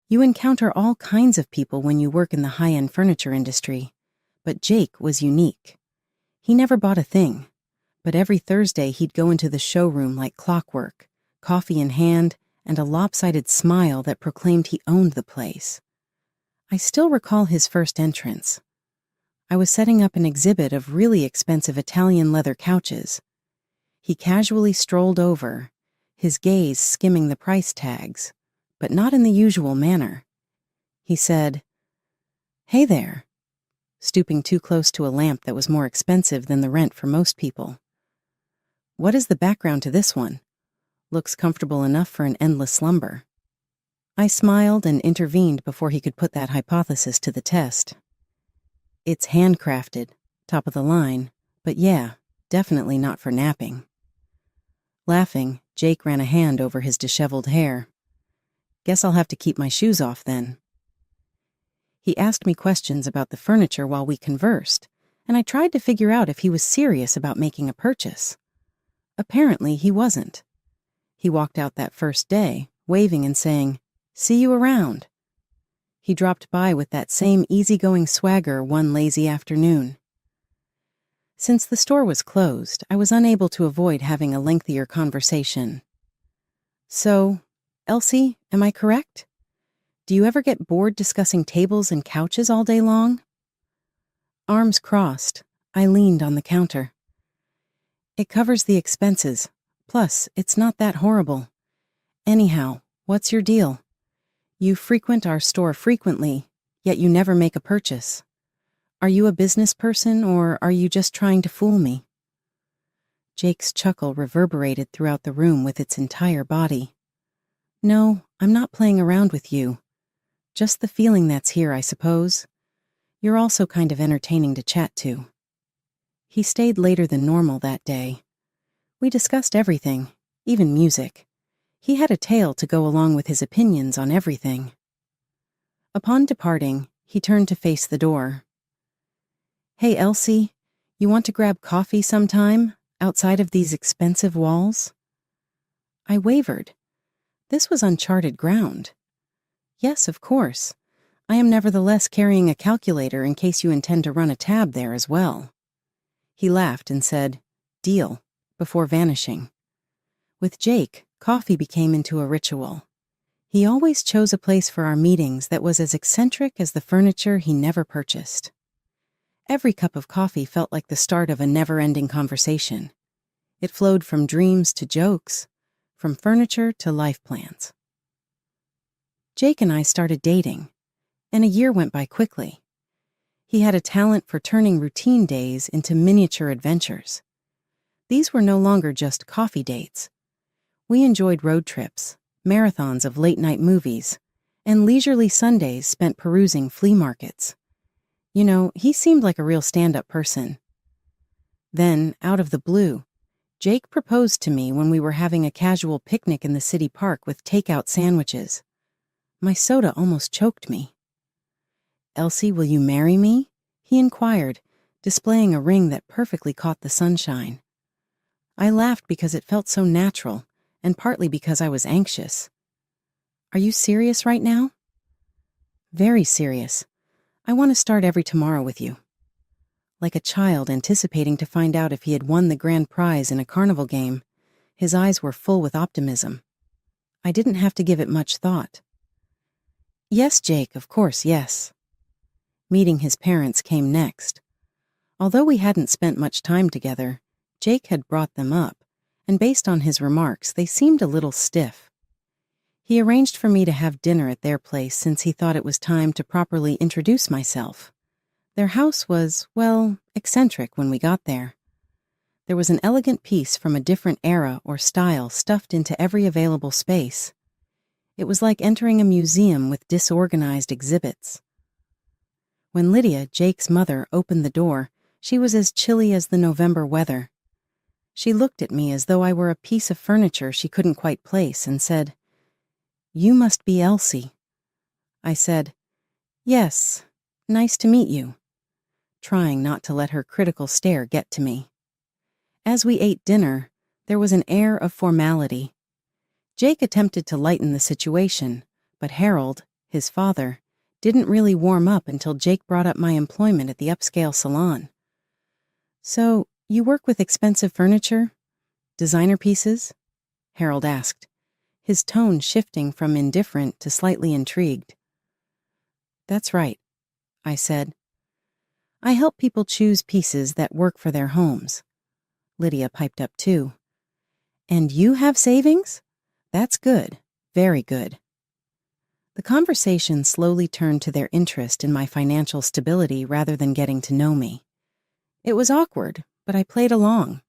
You encounter all kinds of people when you work in the high-end furniture industry, but Jake was unique. He never bought a thing, but every Thursday he'd go into the showroom like clockwork, coffee in hand, and a lopsided smile that proclaimed he owned the place. I still recall his first entrance. I was setting up an exhibit of really expensive Italian leather couches. He casually strolled over, his gaze skimming the price tags, but not in the usual manner. He said, "Hey there," stooping too close to a lamp that was more expensive than the rent for most people. "What is the background to this one? Looks comfortable enough for an endless slumber." I smiled and intervened before he could put that hypothesis to the test. "It's handcrafted, top of the line, but yeah, definitely not for napping." Laughing, Jake ran a hand over his disheveled hair. "Guess I'll have to keep my shoes off then." He asked me questions about the furniture while we conversed, and I tried to figure out if he was serious about making a purchase. Apparently, he wasn't. He walked out that first day, waving and saying, "See you around." He dropped by with that same easygoing swagger one lazy afternoon. Since the store was closed, I was unable to avoid having a lengthier conversation. "So, Elsie, am I correct? Do you ever get bored discussing tables and couches all day long?" Arms crossed, I leaned on the counter. "It covers the expenses. Plus, it's not that horrible. Anyhow, what's your deal? You frequent our store frequently, yet you never make a purchase. Are you a business person, or are you just trying to fool me?" Jake's chuckle reverberated throughout the room with its entire body. "No, I'm not playing around with you. Just the feeling that's here, I suppose. You're also kind of entertaining to chat to." He stayed later than normal that day. We discussed everything, even music. He had a tale to go along with his opinions on everything. Upon departing, he turned to face the door. "Hey, Elsie, you want to grab coffee sometime, outside of these expensive walls?" I wavered. This was uncharted ground. "Yes, of course. I am nevertheless carrying a calculator in case you intend to run a tab there as well." He laughed and said, "Deal," before vanishing. With Jake, coffee became into a ritual. He always chose a place for our meetings that was as eccentric as the furniture he never purchased. Every cup of coffee felt like the start of a never-ending conversation. It flowed from dreams to jokes, from furniture to life plans. Jake and I started dating, and a year went by quickly. He had a talent for turning routine days into miniature adventures. These were no longer just coffee dates. We enjoyed road trips, marathons of late-night movies, and leisurely Sundays spent perusing flea markets. You know, he seemed like a real stand-up person. Then, out of the blue, Jake proposed to me when we were having a casual picnic in the city park with takeout sandwiches. My soda almost choked me. "Elsie, will you marry me?" he inquired, displaying a ring that perfectly caught the sunshine. I laughed because it felt so natural, and partly because I was anxious. "Are you serious right now?" "Very serious. I want to start every tomorrow with you." Like a child anticipating to find out if he had won the grand prize in a carnival game, his eyes were full with optimism. I didn't have to give it much thought. "Yes, Jake, of course, yes." Meeting his parents came next. Although we hadn't spent much time together, Jake had brought them up, and based on his remarks, they seemed a little stiff. He arranged for me to have dinner at their place since he thought it was time to properly introduce myself. Their house was, well, eccentric when we got there. There was an elegant piece from a different era or style stuffed into every available space. It was like entering a museum with disorganized exhibits. When Lydia, Jake's mother, opened the door, she was as chilly as the November weather. She looked at me as though I were a piece of furniture she couldn't quite place and said, "You must be Elsie." I said, "Yes, nice to meet you," trying not to let her critical stare get to me. As we ate dinner, there was an air of formality. Jake attempted to lighten the situation, but Harold, his father, didn't really warm up until Jake brought up my employment at the upscale salon. "So, you work with expensive furniture? Designer pieces?" Harold asked, his tone shifting from indifferent to slightly intrigued. "That's right," I said. "I help people choose pieces that work for their homes." Lydia piped up too. "And you have savings? That's good, very good." The conversation slowly turned to their interest in my financial stability rather than getting to know me. It was awkward, but I played along.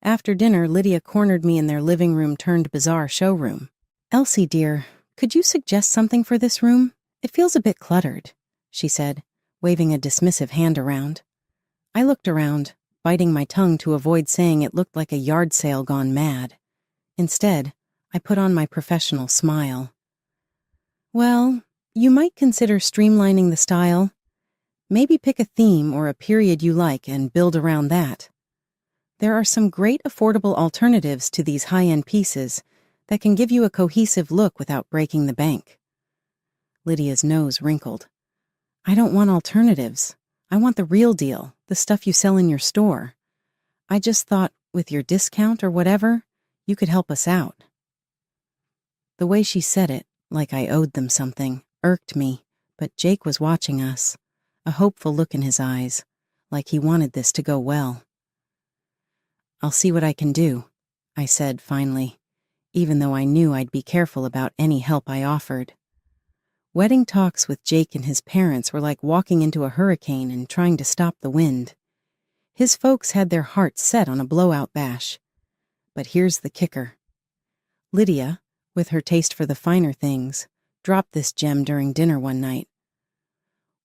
After dinner, Lydia cornered me in their living room turned bazaar showroom. "Elsie, dear, could you suggest something for this room? It feels a bit cluttered," she said, waving a dismissive hand around. I looked around, biting my tongue to avoid saying it looked like a yard sale gone mad. Instead, I put on my professional smile. "Well, you might consider streamlining the style. Maybe pick a theme or a period you like and build around that. There are some great affordable alternatives to these high-end pieces that can give you a cohesive look without breaking the bank." Lydia's nose wrinkled. "I don't want alternatives. I want the real deal, the stuff you sell in your store. I just thought, with your discount or whatever, you could help us out." The way she said it, like I owed them something, irked me, but Jake was watching us, a hopeful look in his eyes, like he wanted this to go well. "I'll see what I can do," I said finally, even though I knew I'd be careful about any help I offered. Wedding talks with Jake and his parents were like walking into a hurricane and trying to stop the wind. His folks had their hearts set on a blowout bash. But here's the kicker. Lydia, with her taste for the finer things, dropped this gem during dinner one night.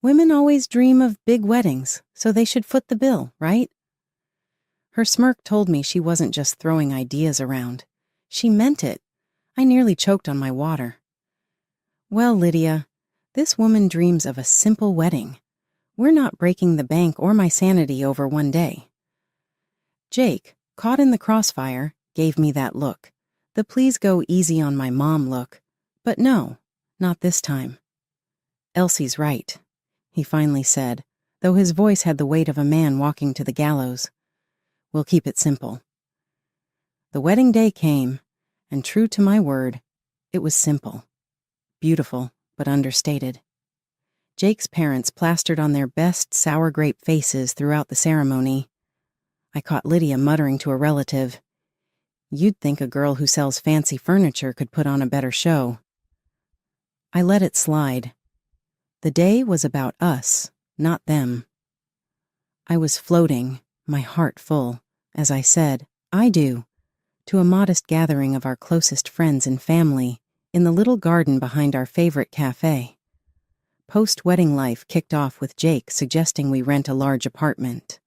"Women always dream of big weddings, so they should foot the bill, right?" Her smirk told me she wasn't just throwing ideas around. She meant it. I nearly choked on my water. "Well, Lydia, this woman dreams of a simple wedding. We're not breaking the bank or my sanity over one day." Jake, caught in the crossfire, gave me that look. The please go easy on my mom look. But no, not this time. "Elsie's right," he finally said, though his voice had the weight of a man walking to the gallows. "We'll keep it simple." The wedding day came, and true to my word, it was simple. Beautiful, but understated. Jake's parents plastered on their best sour grape faces throughout the ceremony. I caught Lydia muttering to a relative, "You'd think a girl who sells fancy furniture could put on a better show." I let it slide. The day was about us, not them. I was floating, my heart full, as I said, "I do," to a modest gathering of our closest friends and family in the little garden behind our favorite cafe. Post-wedding life kicked off with Jake suggesting we rent a large apartment.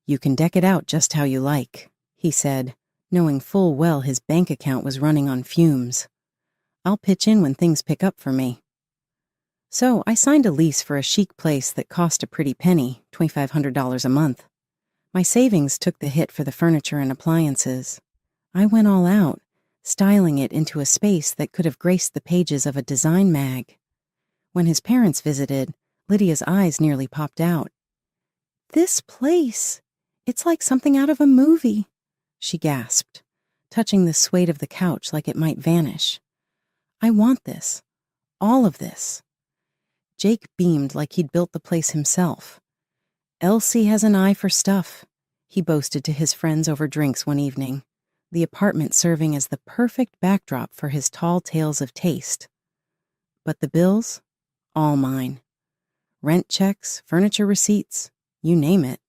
"You can deck it out just how you like," he said, knowing full well his bank account was running on fumes. "I'll pitch in when things pick up for me." So I signed a lease for a chic place that cost a pretty penny, $2,500 a month. My savings took the hit for the furniture and appliances. I went all out, styling it into a space that could have graced the pages of a design mag. When his parents visited, Lydia's eyes nearly popped out. "This place! It's like something out of a movie," she gasped, touching the suede of the couch like it might vanish. "I want this. All of this." Jake beamed like he'd built the place himself. "Elsie has an eye for stuff," he boasted to his friends over drinks one evening, the apartment serving as the perfect backdrop for his tall tales of taste. But the bills? All mine. Rent checks, furniture receipts, you name it.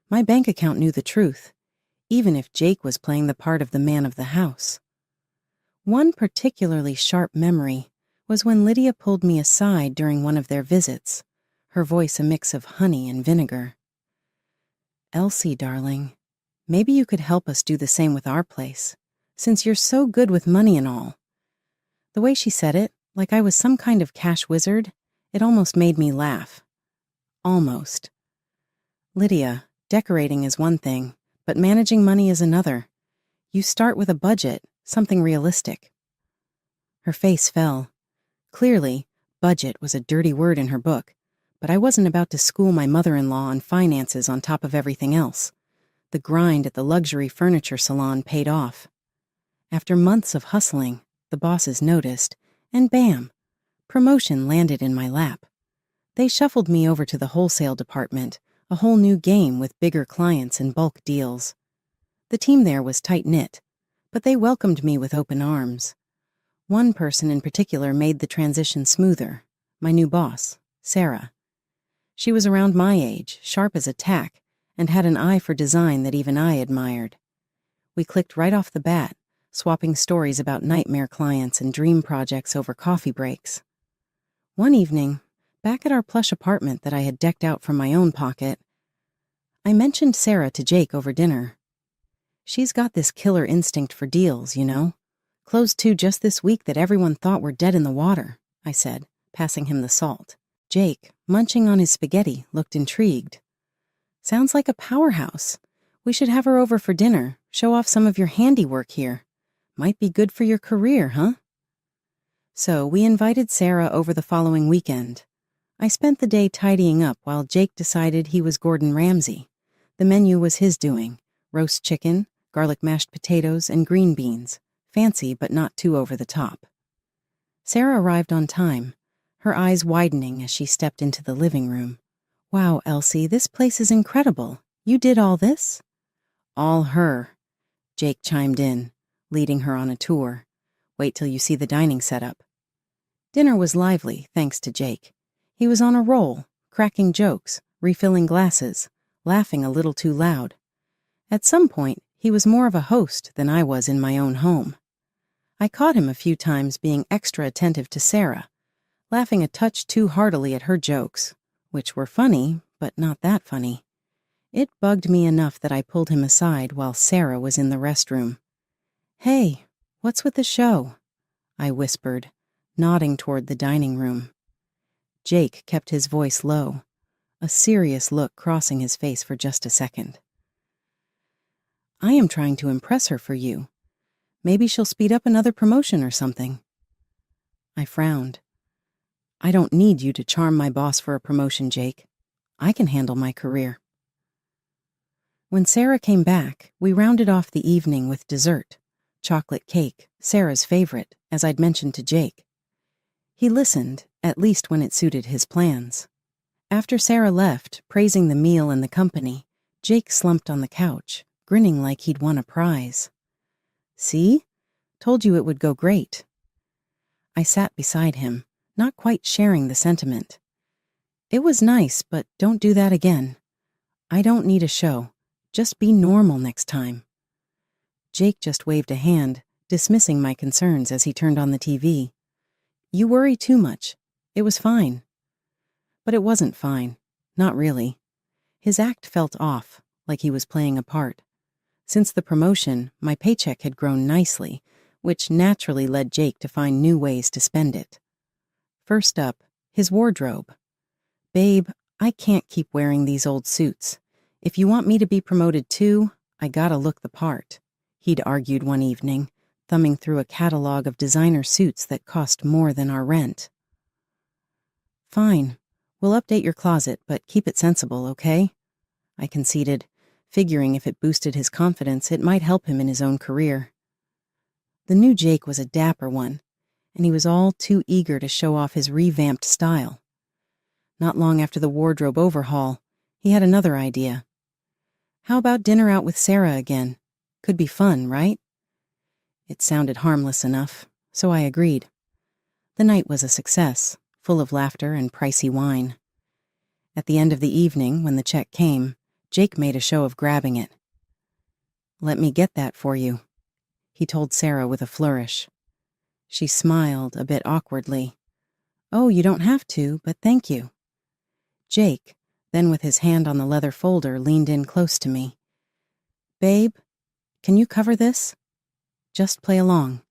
My bank account knew the truth, even if Jake was playing the part of the man of the house. One particularly sharp memory was when Lydia pulled me aside during one of their visits, her voice a mix of honey and vinegar. "Elsie, darling, maybe you could help us do the same with our place, since you're so good with money and all." The way she said it, like I was some kind of cash wizard, it almost made me laugh. Almost. "Lydia, decorating is one thing, but managing money is another. You start with a budget, something realistic." Her face fell. Clearly, Budget was a dirty word in her book, but I wasn't about to school my mother-in-law on finances on top of everything else. The grind at the luxury furniture salon paid off. After months of hustling, the bosses noticed, and bam, promotion landed in my lap. They shuffled me over to the wholesale department, a whole new game with bigger clients and bulk deals. The team there was tight-knit, but they welcomed me with open arms. One person in particular made the transition smoother, my new boss, Sarah. She was around my age, sharp as a tack, and had an eye for design that even I admired. We clicked right off the bat, swapping stories about nightmare clients and dream projects over coffee breaks. One evening, back at our plush apartment that I had decked out from my own pocket, I mentioned Sarah to Jake over dinner. She's got this killer instinct for deals, you know. Closed two just this week that everyone thought were dead in the water, I said, passing him the salt. Jake, munching on his spaghetti, looked intrigued. Sounds like a powerhouse. We should have her over for dinner, show off some of your handiwork here. Might be good for your career, huh? So we invited Sarah over the following weekend. I spent the day tidying up while Jake decided he was Gordon Ramsay. The menu was his doing: roast chicken, garlic mashed potatoes, and green beans. Fancy, but not too over the top. Sarah arrived on time, her eyes widening as she stepped into the living room. Wow, Elsie, this place is incredible. You did all this? All her, Jake chimed in, leading her on a tour. Wait till you see the dining setup. Dinner was lively, thanks to Jake. He was on a roll, cracking jokes, refilling glasses, laughing a little too loud. At some point, he was more of a host than I was in my own home. I caught him a few times being extra attentive to Sarah, laughing a touch too heartily at her jokes, which were funny, but not that funny. It bugged me enough that I pulled him aside while Sarah was in the restroom. "Hey, what's with the show?" I whispered, nodding toward the dining room. Jake kept his voice low, a serious look crossing his face for just a second. "I am trying to impress her for you. Maybe she'll speed up another promotion or something." I frowned. "I don't need you to charm my boss for a promotion, Jake. I can handle my career." When Sarah came back, we rounded off the evening with dessert, chocolate cake, Sarah's favorite, as I'd mentioned to Jake. He listened, at least when it suited his plans. After Sarah left, praising the meal and the company, Jake slumped on the couch, grinning like he'd won a prize. "See? Told you it would go great." I sat beside him, not quite sharing the sentiment. "It was nice, but don't do that again. I don't need a show. Just be normal next time." Jake just waved a hand, dismissing my concerns as he turned on the TV. "You worry too much. It was fine." But it wasn't fine. Not really. His act felt off, like he was playing a part. Since the promotion, my paycheck had grown nicely, which naturally led Jake to find new ways to spend it. First up, his wardrobe. "Babe, I can't keep wearing these old suits. If you want me to be promoted too, I gotta look the part," he'd argued one evening, thumbing through a catalog of designer suits that cost more than our rent. "Fine, we'll update your closet, but keep it sensible, okay?" I conceded, figuring if it boosted his confidence, it might help him in his own career. The new Jake was a dapper one, and he was all too eager to show off his revamped style. Not long after the wardrobe overhaul, he had another idea. "How about dinner out with Sarah again? Could be fun, right?" It sounded harmless enough, so I agreed. The night was a success, full of laughter and pricey wine. At the end of the evening, when the check came, Jake made a show of grabbing it. "Let me get that for you," he told Sarah with a flourish. She smiled a bit awkwardly. "Oh, you don't have to, but thank you." Jake, then with his hand on the leather folder, leaned in close to me. "Babe, can you cover this? Just play along."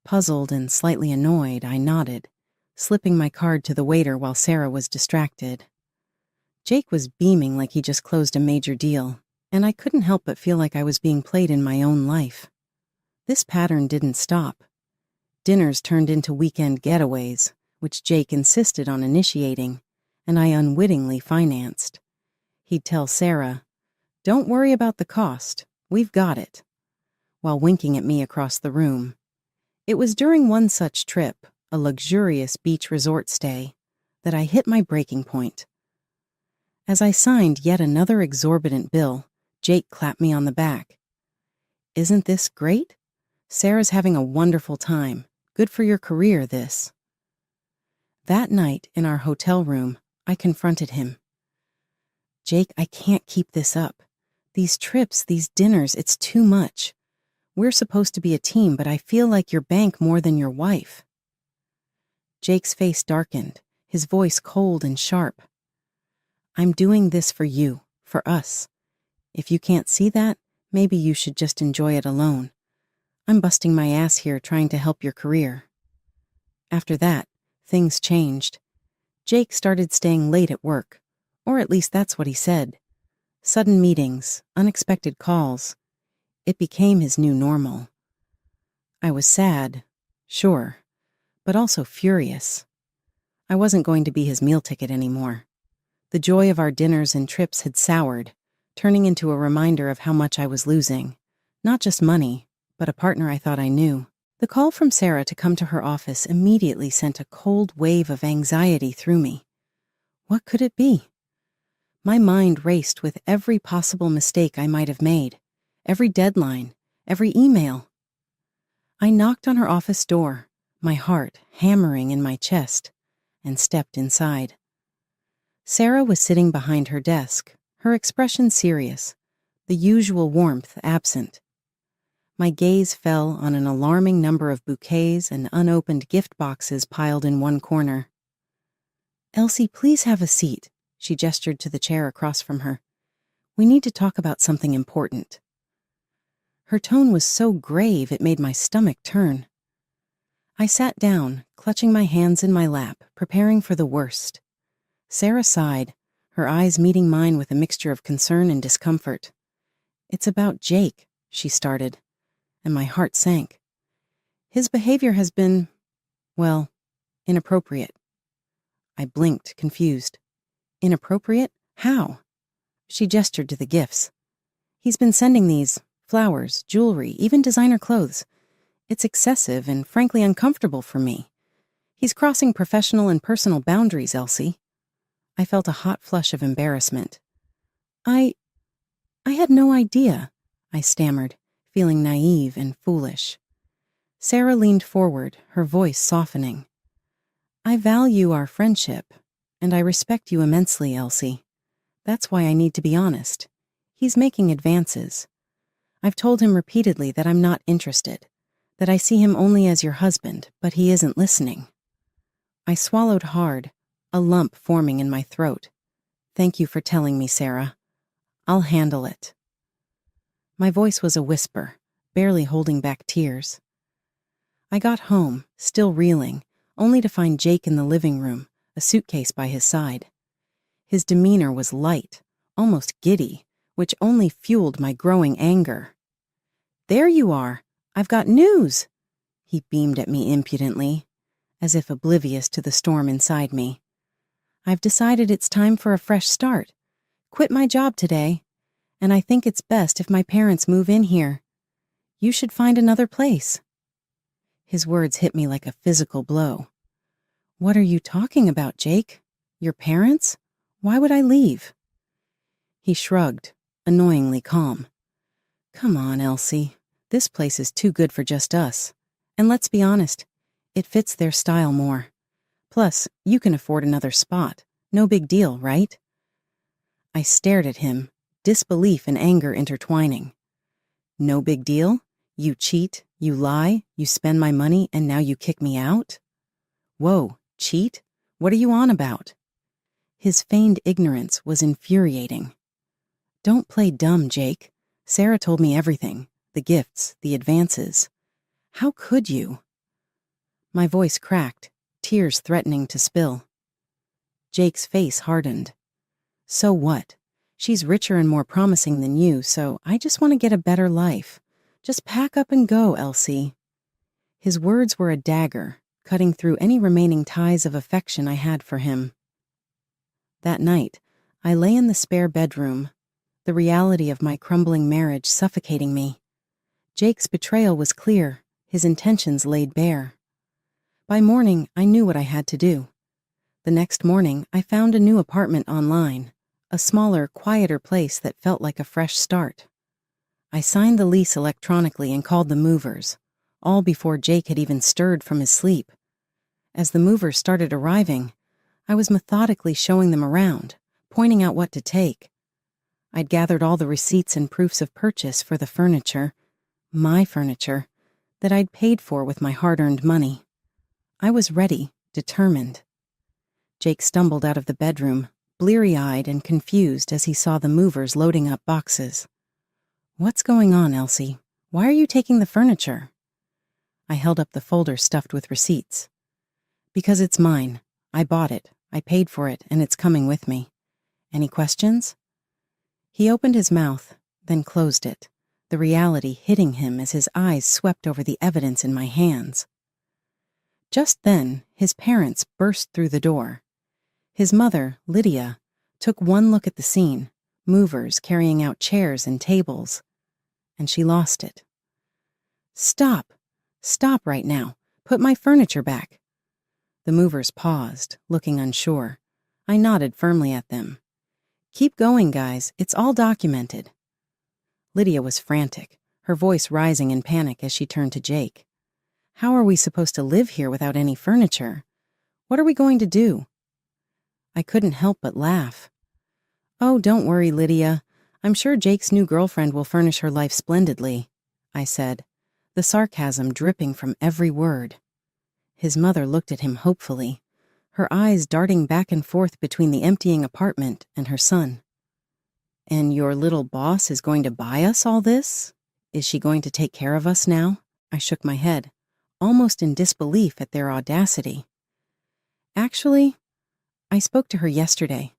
Puzzled and slightly annoyed, I nodded, slipping my card to the waiter while Sarah was distracted. Jake was beaming like he just closed a major deal, and I couldn't help but feel like I was being played in my own life. This pattern didn't stop. Dinners turned into weekend getaways, which Jake insisted on initiating, and I unwittingly financed. He'd tell Sarah, "Don't worry about the cost, we've got it," while winking at me across the room. It was during one such trip, a luxurious beach resort stay, that I hit my breaking point. As I signed yet another exorbitant bill, Jake clapped me on the back. "Isn't this great? Sarah's having a wonderful time. Good for your career, this." That night, in our hotel room, I confronted him. "Jake, I can't keep this up. These trips, these dinners, it's too much. We're supposed to be a team, but I feel like your bank more than your wife." Jake's face darkened, his voice cold and sharp. "I'm doing this for you, for us. If you can't see that, maybe you should just enjoy it alone. I'm busting my ass here trying to help your career." After that, things changed. Jake started staying late at work, or at least that's what he said. Sudden meetings, unexpected calls. It became his new normal. I was sad, sure, but also furious. I wasn't going to be his meal ticket anymore. The joy of our dinners and trips had soured, turning into a reminder of how much I was losing. Not just money, but a partner I thought I knew. The call from Sarah to come to her office immediately sent a cold wave of anxiety through me. What could it be? My mind raced with every possible mistake I might have made, every deadline, every email. I knocked on her office door, my heart hammering in my chest, and stepped inside. Sarah was sitting behind her desk, her expression serious, the usual warmth absent. My gaze fell on an alarming number of bouquets and unopened gift boxes piled in one corner. "Elsie, please have a seat," she gestured to the chair across from her. "We need to talk about something important." Her tone was so grave it made my stomach turn. I sat down, clutching my hands in my lap, preparing for the worst. Sarah sighed, her eyes meeting mine with a mixture of concern and discomfort. "It's about Jake," she started, and my heart sank. "His behavior has been, well, inappropriate." I blinked, confused. "Inappropriate? How?" She gestured to the gifts. "He's been sending these flowers, jewelry, even designer clothes. It's excessive and frankly uncomfortable for me. He's crossing professional and personal boundaries, Elsie." I felt a hot flush of embarrassment. I had no idea," I stammered, feeling naive and foolish. Sarah leaned forward, her voice softening. "I value our friendship, and I respect you immensely, Elsie. That's why I need to be honest. He's making advances. I've told him repeatedly that I'm not interested, that I see him only as your husband, but he isn't listening." I swallowed hard, a lump forming in my throat. "Thank you for telling me, Sarah. I'll handle it." My voice was a whisper, barely holding back tears. I got home, still reeling, only to find Jake in the living room, a suitcase by his side. His demeanor was light, almost giddy, which only fueled my growing anger. "There you are! I've got news!" He beamed at me impudently, as if oblivious to the storm inside me. "I've decided it's time for a fresh start. Quit my job today, and I think it's best if my parents move in here. You should find another place." His words hit me like a physical blow. "What are you talking about, Jake? Your parents? Why would I leave?" He shrugged, annoyingly calm. "Come on, Elsie. This place is too good for just us. And let's be honest, it fits their style more. Plus, you can afford another spot. No big deal, right?" I stared at him, disbelief and anger intertwining. "No big deal? You cheat, you lie, you spend my money, and now you kick me out? Whoa, cheat? What are you on about?" His feigned ignorance was infuriating. "Don't play dumb, Jake. Sarah told me everything, the gifts, the advances. How could you?" My voice cracked, tears threatening to spill. Jake's face hardened. "So what? She's richer and more promising than you, so I just want to get a better life. Just pack up and go, Elsie." His words were a dagger, cutting through any remaining ties of affection I had for him. That night, I lay in the spare bedroom, the reality of my crumbling marriage suffocating me. Jake's betrayal was clear, his intentions laid bare. By morning, I knew what I had to do. The next morning, I found a new apartment online, a smaller, quieter place that felt like a fresh start. I signed the lease electronically and called the movers, all before Jake had even stirred from his sleep. As the movers started arriving, I was methodically showing them around, pointing out what to take. I'd gathered all the receipts and proofs of purchase for the furniture, my furniture, that I'd paid for with my hard-earned money. I was ready, determined. Jake stumbled out of the bedroom, bleary-eyed and confused as he saw the movers loading up boxes. "What's going on, Elsie? Why are you taking the furniture?" I held up the folder stuffed with receipts. "Because it's mine. I bought it, I paid for it, and it's coming with me. Any questions?" He opened his mouth, then closed it, the reality hitting him as his eyes swept over the evidence in my hands. Just then, his parents burst through the door. His mother, Lydia, took one look at the scene, movers carrying out chairs and tables, and she lost it. "Stop! Stop right now! Put my furniture back!" The movers paused, looking unsure. I nodded firmly at them. "Keep going, guys. It's all documented." Lydia was frantic, her voice rising in panic as she turned to Jake. "How are we supposed to live here without any furniture? What are we going to do?" I couldn't help but laugh. "Oh, don't worry, Lydia. I'm sure Jake's new girlfriend will furnish her life splendidly," I said, the sarcasm dripping from every word. His mother looked at him hopefully, her eyes darting back and forth between the emptying apartment and her son. "And your little boss is going to buy us all this? Is she going to take care of us now?" I shook my head, almost in disbelief at their audacity. "Actually, I spoke to her yesterday.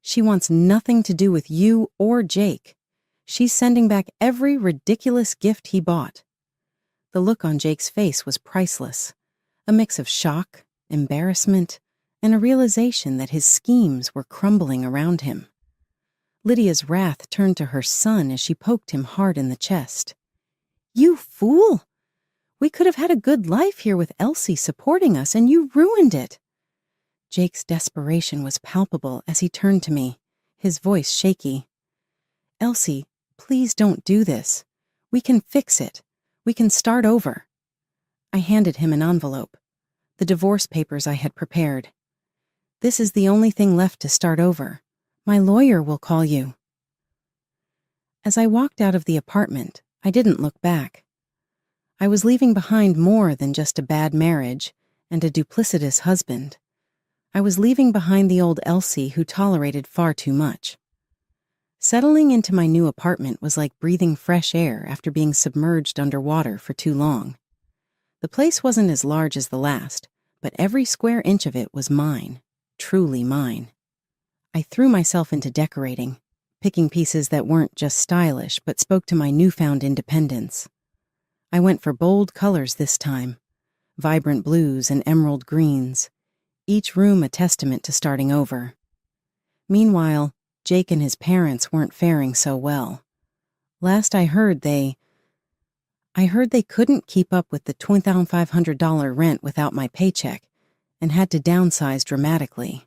She wants nothing to do with you or Jake. She's sending back every ridiculous gift he bought." The look on Jake's face was priceless, a mix of shock, embarrassment, and a realization that his schemes were crumbling around him. Lydia's wrath turned to her son as she poked him hard in the chest. "You fool! We could have had a good life here with Elsie supporting us, and you ruined it." Jake's desperation was palpable as he turned to me, his voice shaky. "Elsie, please don't do this. We can fix it. We can start over." I handed him an envelope, the divorce papers I had prepared. "This is the only thing left to start over. My lawyer will call you." As I walked out of the apartment, I didn't look back. I was leaving behind more than just a bad marriage and a duplicitous husband. I was leaving behind the old Elsie who tolerated far too much. Settling into my new apartment was like breathing fresh air after being submerged underwater for too long. The place wasn't as large as the last, but every square inch of it was mine, truly mine. I threw myself into decorating, picking pieces that weren't just stylish but spoke to my newfound independence. I went for bold colors this time, vibrant blues and emerald greens, each room a testament to starting over. Meanwhile, Jake and his parents weren't faring so well. Last I heard they couldn't keep up with the $2,500 rent without my paycheck and had to downsize dramatically.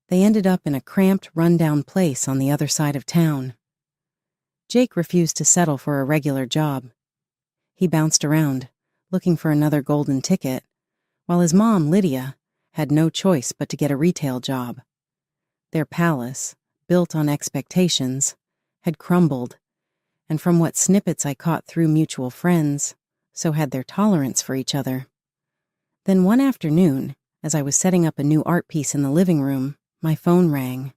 They ended up in a cramped, run-down place on the other side of town. Jake refused to settle for a regular job. He bounced around, looking for another golden ticket, while his mom, Lydia, had no choice but to get a retail job. Their palace, built on expectations, had crumbled, and from what snippets I caught through mutual friends, so had their tolerance for each other. Then one afternoon, as I was setting up a new art piece in the living room, my phone rang.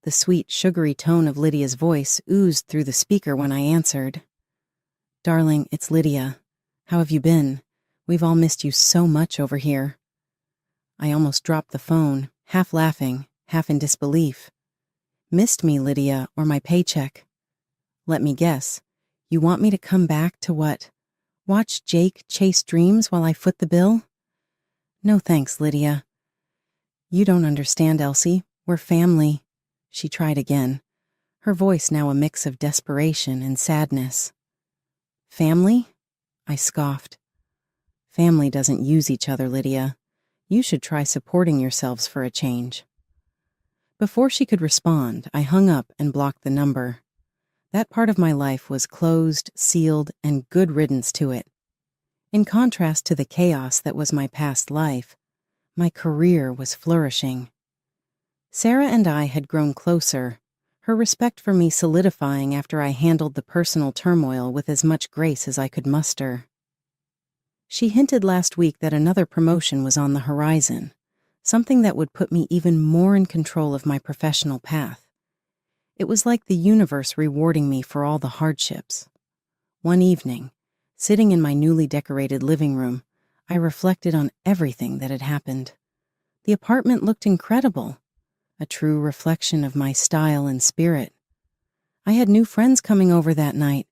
The sweet, sugary tone of Lydia's voice oozed through the speaker when I answered. "Darling, it's Lydia. How have you been? We've all missed you so much over here." I almost dropped the phone, half laughing, half in disbelief. "Missed me, Lydia, or my paycheck?" "Let me guess. You want me to come back to what? Watch Jake chase dreams while I foot the bill?" No thanks, Lydia. You don't understand, Elsie. We're family. She tried again, her voice now a mix of desperation and sadness. Family? I scoffed. Family doesn't use each other, Lydia. You should try supporting yourselves for a change. Before she could respond, I hung up and blocked the number. That part of my life was closed, sealed, and good riddance to it. In contrast to the chaos that was my past life, my career was flourishing. Sarah and I had grown closer, her respect for me solidifying after I handled the personal turmoil with as much grace as I could muster. She hinted last week that another promotion was on the horizon, something that would put me even more in control of my professional path. It was like the universe rewarding me for all the hardships. One evening, sitting in my newly decorated living room, I reflected on everything that had happened. The apartment looked incredible, a true reflection of my style and spirit. I had new friends coming over that night,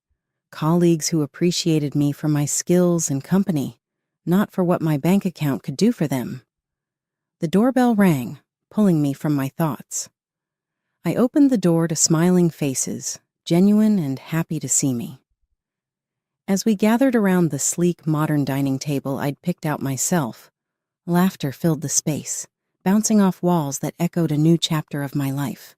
colleagues who appreciated me for my skills and company, not for what my bank account could do for them. The doorbell rang, pulling me from my thoughts. I opened the door to smiling faces, genuine and happy to see me. As we gathered around the sleek, modern dining table I'd picked out myself, laughter filled the space, bouncing off walls that echoed a new chapter of my life.